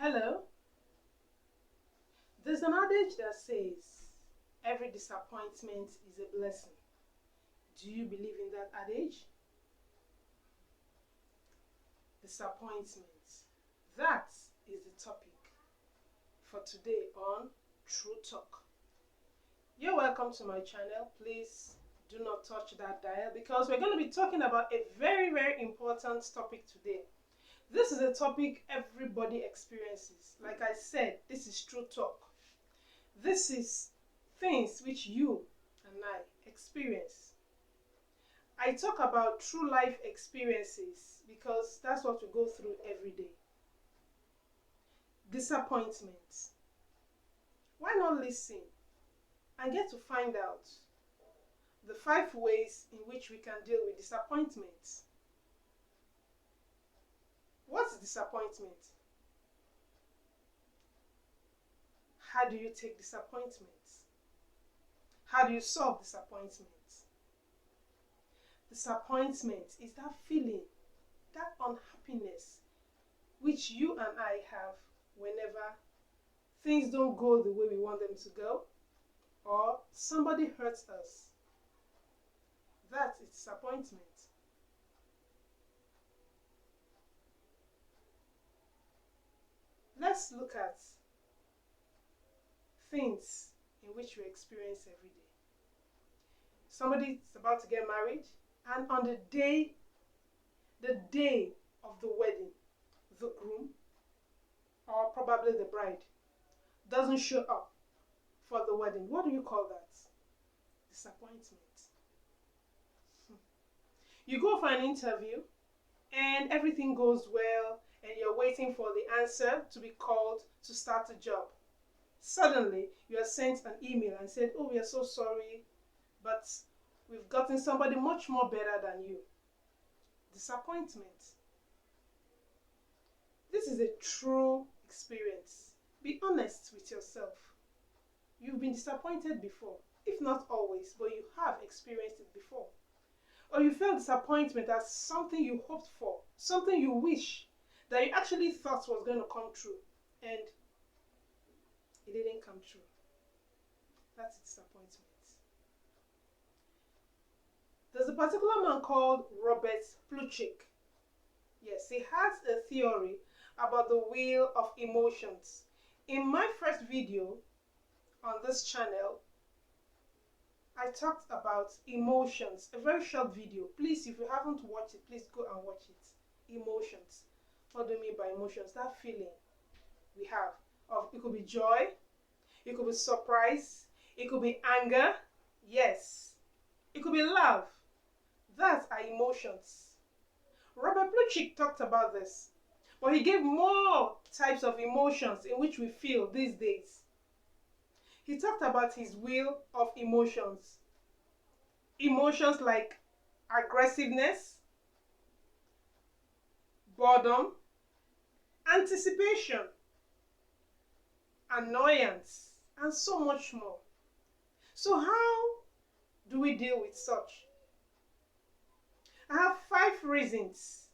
Hello. There's an adage that says every disappointment is a blessing. Do you believe in that adage? Disappointment. That is the topic for today on True Talk. You're welcome to my channel. Please do not touch that dial because we're going to be talking about a very important topic today. This is a topic everybody experiences. Like I said, this is True Talk. This is things which you and I experience. I talk about true life experiences because that's what we go through every day. Disappointment. Why not listen and get to find out the 5 ways in which we can deal with disappointment? What's disappointment? How do you take disappointment? How do you solve disappointment? Disappointment is that feeling, that unhappiness which you and I have whenever things don't go the way we want them to go or somebody hurts us. That is disappointment. Let's look at things in which we experience every day. Somebody is about to get married, and on the day of the wedding, the groom, or probably the bride, doesn't show up for the wedding. What do you call that? Disappointment. You go for an interview, and everything goes well, and you're waiting for the answer to be called to start a job. Suddenly, you are sent an email and said, "Oh, we are so sorry, but we've gotten somebody much more better than you." Disappointment. This is a true experience. Be honest with yourself. You've been disappointed before, if not always, but you have experienced it before. Or you felt disappointment as something you hoped for, something you wish that you actually thought was going to come true, and it didn't come true. That's disappointment. There's a particular man called Robert Plutchik. Yes, he has a theory about the wheel of emotions. In my first video on this channel, I talked about emotions, a very short video. Please, if you haven't watched it, please go and watch it. Emotions. What do you mean by emotions? That feeling we have of, it could be joy, it could be surprise, it could be anger, yes, it could be love. That are emotions. Robert Plutchik talked about this, but he gave more types of emotions in which we feel these days. He talked about his wheel of emotions. Emotions like aggressiveness, boredom, anticipation, annoyance, and so much more. So how do we deal with such? I have 5 reasons,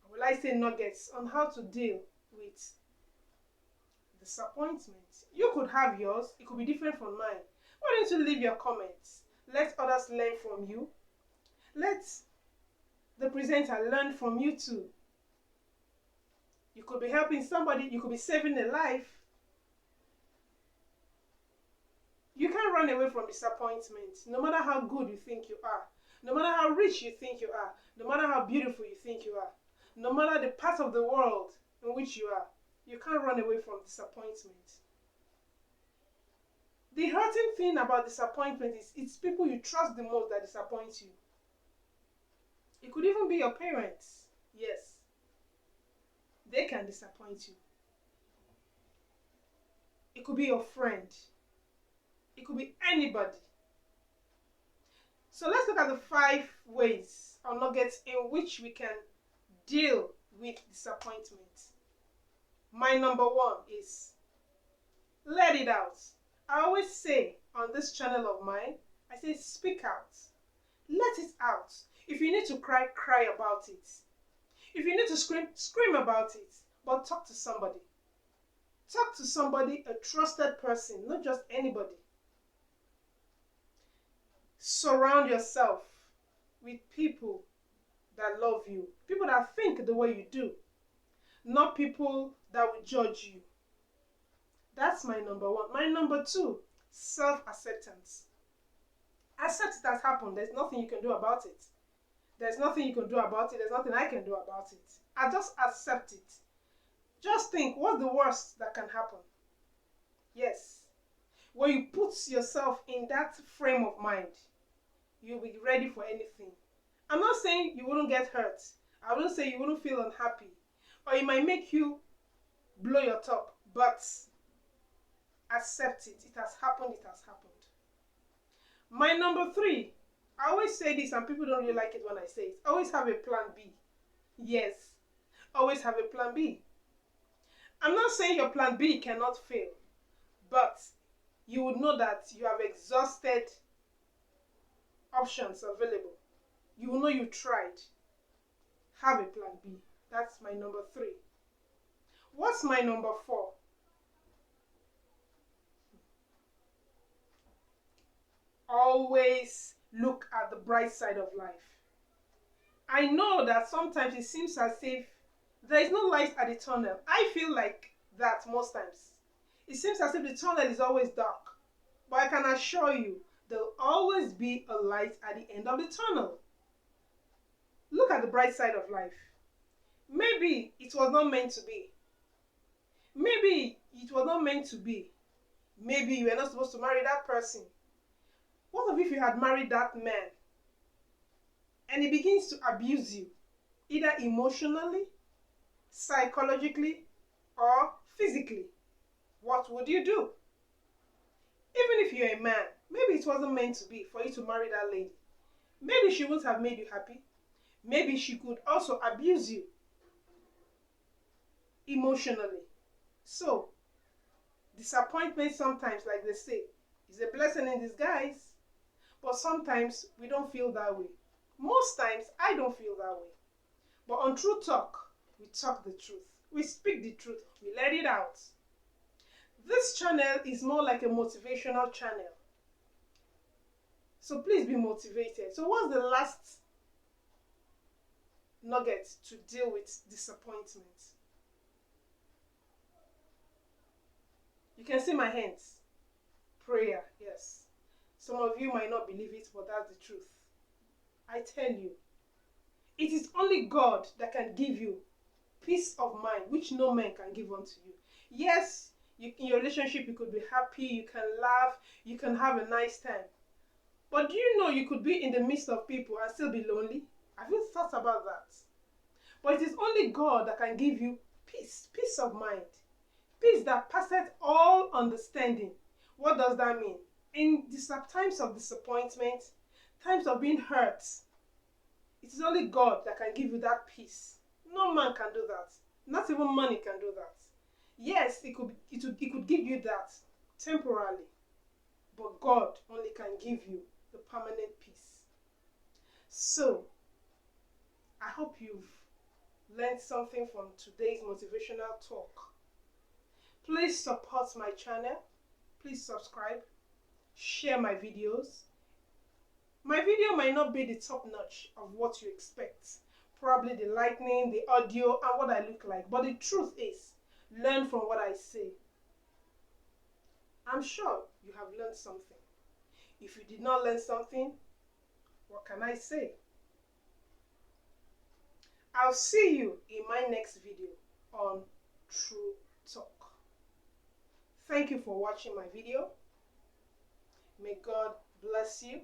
or will I say nuggets, on how to deal with disappointment. You could have yours, it could be different from mine. Why don't you leave your comments? Let others learn from you. Let the presenter learn from you too. You could be helping somebody, you could be saving a life. You can't run away from disappointment, no matter how good you think you are, no matter how rich you think you are, no matter how beautiful you think you are, no matter the part of the world in which you are. You can't run away from disappointment. The hurting thing about disappointment is it's people you trust the most that disappoint you. It could even be your parents. Yes. They can disappoint you. It could be your friend. It could be anybody. So let's look at the 5 ways or nuggets in which we can deal with disappointment. My number 1 is let it out. I always say on this channel of mine, I say speak out. Let it out. If you need to cry, cry about it. If you need to scream, scream about it, but talk to somebody. Talk to somebody, a trusted person, not just anybody. Surround yourself with people that love you, people that think the way you do, not people that will judge you. That's my number one. My number two, self-acceptance. Accept it has happened. There's nothing you can do about it. There's nothing you can do about it. There's nothing I can do about it. I just accept it. Just think, what's the worst that can happen? Yes. When you put yourself in that frame of mind, you'll be ready for anything. I'm not saying you wouldn't get hurt. I wouldn't say you wouldn't feel unhappy. Or it might make you blow your top. But accept it. It has happened. It has happened. My number three. I always say this and people don't really like it when I say it. Always have a plan B. Yes. Always have a plan B. I'm not saying your plan B cannot fail. But you would know that you have exhausted options available. You will know you tried. Have a plan B. That's my number three. What's my number four? Always look at the bright side of life. I know that sometimes it seems as if there is no light at the tunnel. I feel like that most times. It seems as if the tunnel is always dark. But I can assure you, there will always be a light at the end of the tunnel. Look at the bright side of life. Maybe it was not meant to be. Maybe it was not meant to be. Maybe you were not supposed to marry that person. What if you had married that man and he begins to abuse you, either emotionally, psychologically, or physically? What would you do? Even if you're a man, maybe it wasn't meant to be for you to marry that lady. Maybe she wouldn't have made you happy. Maybe she could also abuse you emotionally. So, disappointment sometimes, like they say, is a blessing in disguise. But sometimes we don't feel that way. Most times, I don't feel that way. But on True Talk, we talk the truth. We speak the truth. We let it out. This channel is more like a motivational channel. So please be motivated. So what's the last nugget to deal with disappointment? You can see my hands. Prayer, yes. Some of you might not believe it, but that's the truth. I tell you, it is only God that can give you peace of mind, which no man can give unto you. Yes, in your relationship, you could be happy, you can laugh, you can have a nice time. But do you know you could be in the midst of people and still be lonely? Have you thought about that? But it is only God that can give you peace, peace of mind. Peace that passeth all understanding. What does that mean? In these times of disappointment, times of being hurt, it is only God that can give you that peace. No man can do that. Not even money can do that. Yes, it could give you that temporarily, but God only can give you the permanent peace. So, I hope you've learned something from today's motivational talk. Please support my channel. Please subscribe. Share my videos. My video might not be the top notch of what you expect. Probably the lighting, the audio, and what I look like. But the truth is, learn from what I say. I'm sure you have learned something. If you did not learn something, what can I say? I'll see you in my next video on True Talk. Thank you for watching my video. May God bless you.